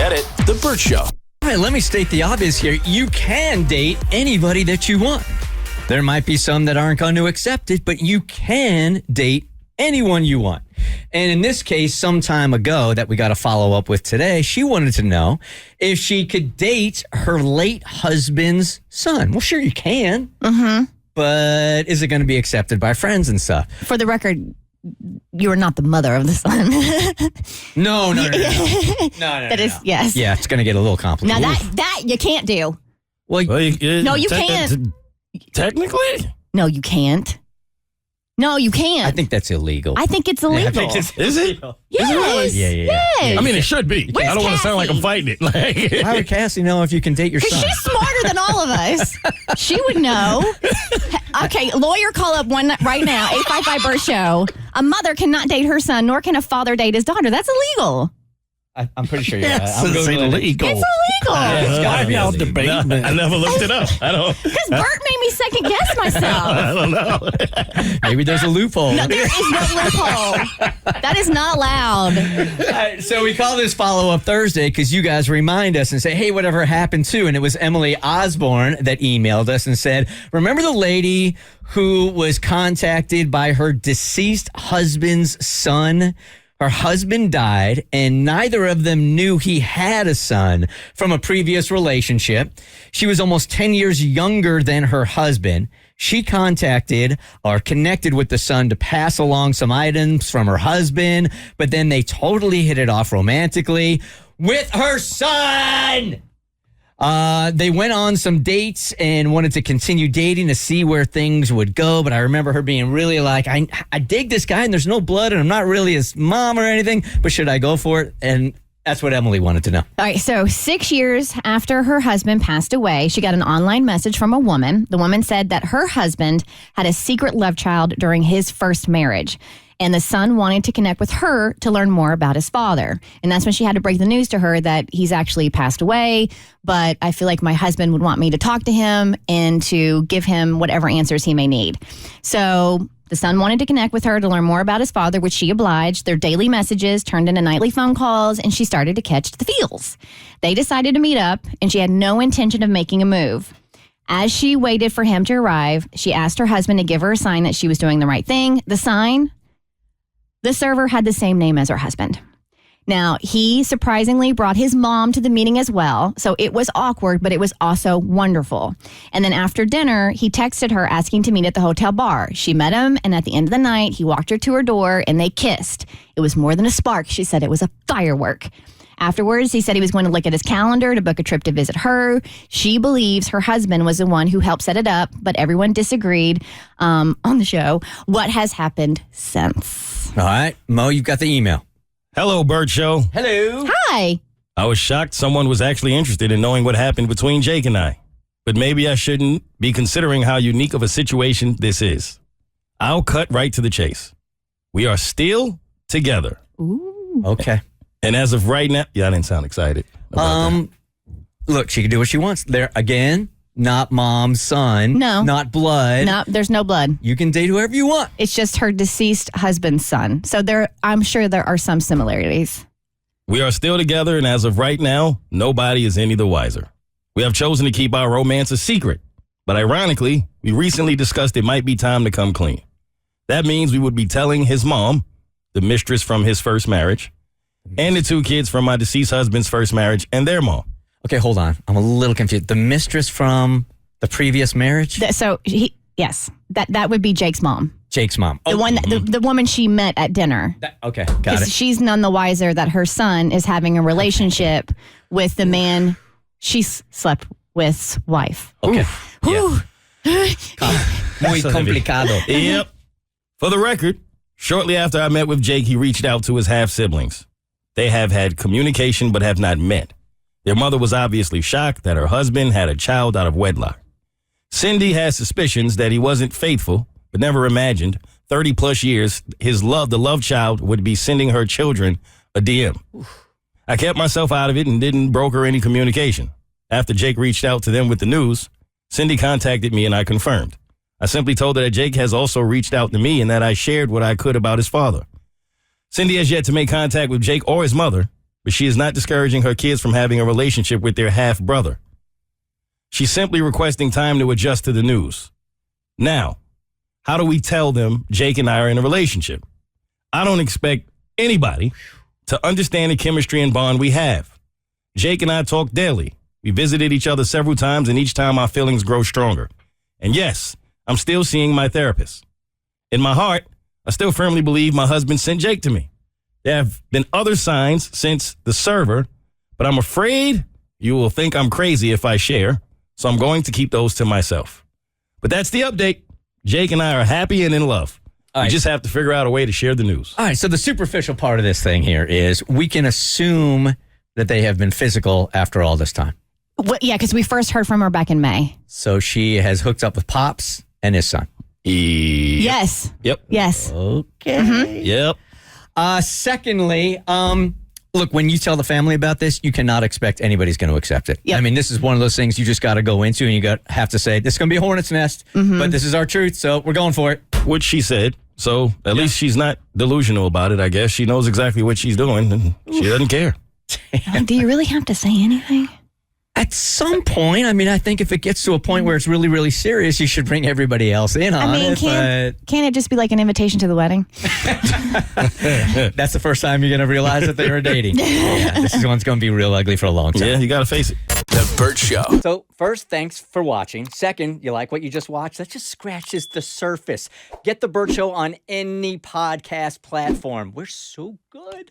Get it? The Bert Show. All right, let me state the obvious here. You can date anybody that you want. There might be some that aren't going to accept it, but you can date anyone you want. And in this case, some time ago that we got to follow up with today, she wanted to know if she could date her late husband's son. Well, sure you can. Mm-hmm. But is it going to be accepted by friends and stuff? For the record, you are not the mother of the son. No. That is, yes. Yeah, it's going to get a little complicated. Now that you can't do. Well, No, you can't. Technically? No, you can't. No, you can't. I think that's illegal. I think it's illegal. Is it? Yes. Yeah. Yes. I mean, it should be. Where's I don't want to sound like I'm Cassie? fighting it. Like, How would Cassie know if you can date your Because son? she's smarter than all of us. She would know. Okay, lawyer, call up right now, 855 Bert Show. A mother cannot date her son, nor can a father date his daughter. That's illegal. I'm pretty sure you're yes, right. it's illegal. It's illegal. It's gotta be I'll illegal. debate. I never looked it up. I don't. Because Bert made me second guess myself. I don't know. Maybe there's a loophole. No, there is no loophole. That is not allowed. All right, so we call this follow-up Thursday because you guys remind us and say, hey, whatever happened to? And it was Emily Osborne that emailed us and said, remember the lady who was contacted by her deceased husband's son? Her husband died, and neither of them knew he had a son from a previous relationship. She was almost 10 years younger than her husband. She contacted or connected with the son to pass along some items from her husband, but then they totally hit it off romantically with her son. They went on some dates and wanted to continue dating to see where things would go. But I remember her being really like, I dig this guy and there's no blood and I'm not really his mom or anything, but should I go for it? And that's what Emily wanted to know. All right, so 6 years after her husband passed away, she got an online message from a woman. The woman said that her husband had a secret love child during his first marriage. And the son wanted to connect with her to learn more about his father. And that's when she had to break the news to her that he's actually passed away. But I feel like my husband would want me to talk to him and to give him whatever answers he may need. So the son wanted to connect with her to learn more about his father, which she obliged. Their daily messages turned into nightly phone calls, and she started to catch the feels. They decided to meet up, and she had no intention of making a move. As she waited for him to arrive, she asked her husband to give her a sign that she was doing the right thing. The sign? The server had the same name as her husband. Now, he surprisingly brought his mom to the meeting as well. So it was awkward, but it was also wonderful. And then after dinner, he texted her asking to meet at the hotel bar. She met him, and at the end of the night, he walked her to her door and they kissed. It was more than a spark. She said it was a firework. Afterwards, he said he was going to look at his calendar to book a trip to visit her. She believes her husband was the one who helped set it up, but everyone disagreed on the show. What has happened since? All right, Mo, you've got the email. Hello, Bert Show. Hello. Hi. I was shocked someone was actually interested in knowing what happened between Jake and I. But maybe I shouldn't be considering how unique of a situation this is. I'll cut right to the chase. We are still together. Ooh. Okay. And as of right now, yeah, I didn't sound excited about that. Look, she can do what she wants. There again, not mom's son. No. Not blood. No, there's no blood. You can date whoever you want. It's just her deceased husband's son. So I'm sure there are some similarities. We are still together, and as of right now, nobody is any the wiser. We have chosen to keep our romance a secret. But ironically, we recently discussed it might be time to come clean. That means we would be telling his mom, the mistress from his first marriage, and the two kids from my deceased husband's first marriage and their mom. Okay, hold on. I'm a little confused. The mistress from the previous marriage? Yes, that would be Jake's mom. Jake's mom. The one, the woman she met at dinner. Okay, got it. Because she's none the wiser that her son is having a relationship with the man she slept with's wife. Okay. Whew. Muy complicado. Yep. For the record, shortly after I met with Jake, he reached out to his half-siblings. They have had communication but have not met. Their mother was obviously shocked that her husband had a child out of wedlock. Cindy has suspicions that he wasn't faithful, but never imagined 30 plus years the love child would be sending her children a DM. I kept myself out of it and didn't broker any communication. After Jake reached out to them with the news, Cindy contacted me and I confirmed. I simply told her that Jake has also reached out to me and that I shared what I could about his father. Cindy has yet to make contact with Jake or his mother, but she is not discouraging her kids from having a relationship with their half-brother. She's simply requesting time to adjust to the news. Now, how do we tell them Jake and I are in a relationship? I don't expect anybody to understand the chemistry and bond we have. Jake and I talk daily. We visited each other several times, and each time our feelings grow stronger. And yes, I'm still seeing my therapist. In my heart, I still firmly believe my husband sent Jake to me. There have been other signs since the server, but I'm afraid you will think I'm crazy if I share, so I'm going to keep those to myself. But that's the update. Jake and I are happy and in love. We just have to figure out a way to share the news. All right, so the superficial part of this thing here is we can assume that they have been physical after all this time. Yeah, because we first heard from her back in May. So she has hooked up with Pops and his son. Yes. Yep. Yes. Okay. Mm-hmm. Yep. Secondly, look, when you tell the family about this, you cannot expect anybody's going to accept it. Yep. I mean, this is one of those things you just got to go into and you have to say, this is going to be a hornet's nest, but this is our truth, so we're going for it. Which she said. So at least she's not delusional about it, I guess. She knows exactly what she's doing, and she doesn't care. Do you really have to say anything? At some point, I mean, I think if it gets to a point where it's really, really serious, you should bring everybody else in on it. Can't it just be like an invitation to the wedding? That's the first time you're going to realize that they were dating. Yeah, this one's going to be real ugly for a long time. Yeah, you got to face it. The Bert Show. So first, thanks for watching. Second, you like what you just watched? That just scratches the surface. Get the Bert Show on any podcast platform. We're so good.